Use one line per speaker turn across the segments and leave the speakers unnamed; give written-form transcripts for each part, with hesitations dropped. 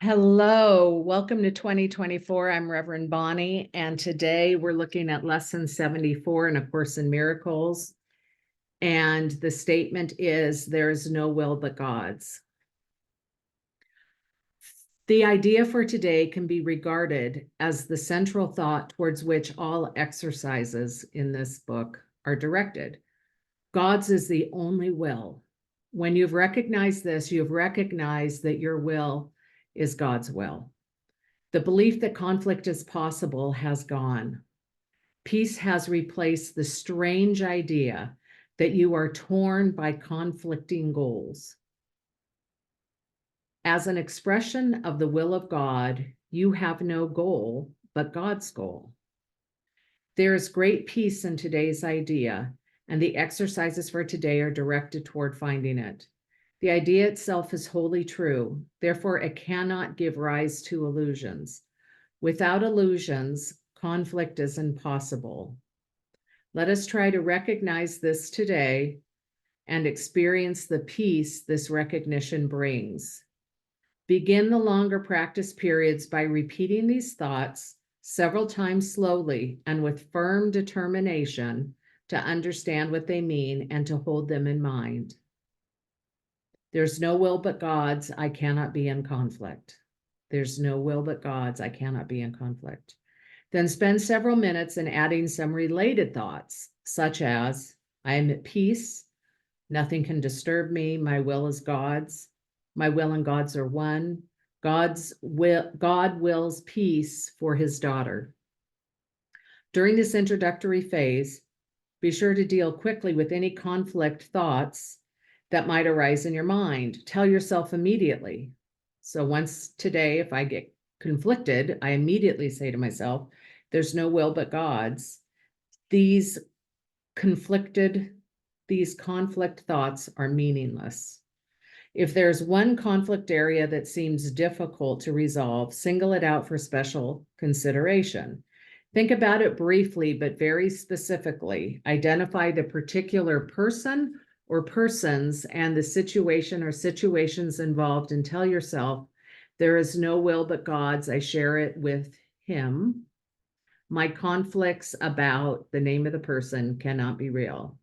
Hello, welcome to 2024. I'm Reverend Bonnie, and today we're looking at lesson 74 in A Course in Miracles. And the statement is, there is no will but God's. The idea for today can be regarded as the central thought towards which all exercises in this book are directed. God's is the only will. When you've recognized this, you've recognized that your will is God's will. The belief that conflict is possible has gone. Peace has replaced the strange idea that you are torn by conflicting goals. As an expression of the will of God, you have no goal but God's goal. There is great peace in today's idea, and the exercises for today are directed toward finding it. The idea itself is wholly true, therefore it cannot give rise to illusions. Without illusions, conflict is impossible. Let us try to recognize this today and experience the peace this recognition brings. Begin the longer practice periods by repeating these thoughts several times slowly and with firm determination to understand what they mean and to hold them in mind. There's no will but God's. I cannot be in conflict. There's no will but God's. I cannot be in conflict. Then spend several minutes in adding some related thoughts, such as, I am at peace. Nothing can disturb me. My will is God's. My will and God's are one. God wills peace for his daughter. During this introductory phase, be sure to deal quickly with any conflict thoughts that might arise in your mind. Tell yourself immediately. So once today, if I get conflicted, I immediately say to myself, there's no will but God's. These conflict thoughts are meaningless. If there's one conflict area that seems difficult to resolve, single it out for special consideration. Think about it briefly, but very specifically. Identify the particular person or persons and the situation or situations involved, and tell yourself, there is no will but God's. I share it with him. My conflicts about the name of the person cannot be real.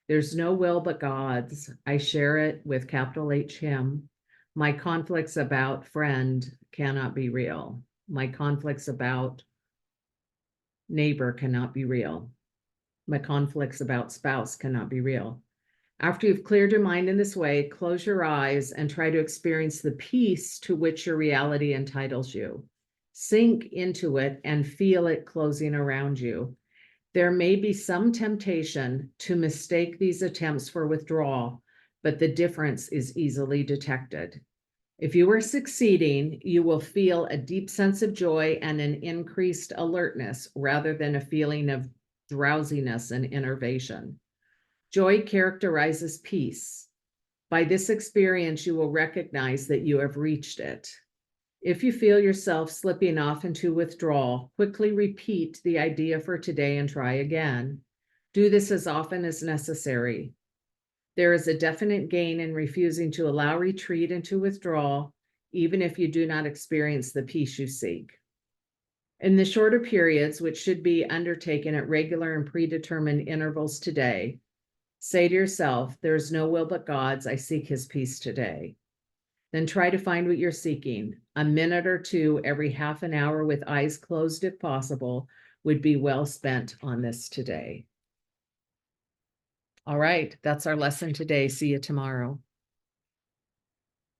There's no will but God's. I share it with capital H him. My conflicts about friend cannot be real. My conflicts about neighbor cannot be real. My conflicts about spouse cannot be real. After you've cleared your mind in this way, close your eyes and try to experience the peace to which your reality entitles you. Sink into it and feel it closing around you. There may be some temptation to mistake these attempts for withdrawal, but the difference is easily detected. If you are succeeding, you will feel a deep sense of joy and an increased alertness rather than a feeling of drowsiness and enervation. Joy characterizes peace. By this experience, you will recognize that you have reached it. If you feel yourself slipping off into withdrawal, quickly repeat the idea for today and try again. Do this as often as necessary. There is a definite gain in refusing to allow retreat into withdrawal, even if you do not experience the peace you seek. In the shorter periods, which should be undertaken at regular and predetermined intervals today, say to yourself, there is no will but God's. I seek his peace today. Then try to find what you're seeking. A minute or two every half an hour with eyes closed if possible would be well spent on this today. All right, that's our lesson today. See you tomorrow.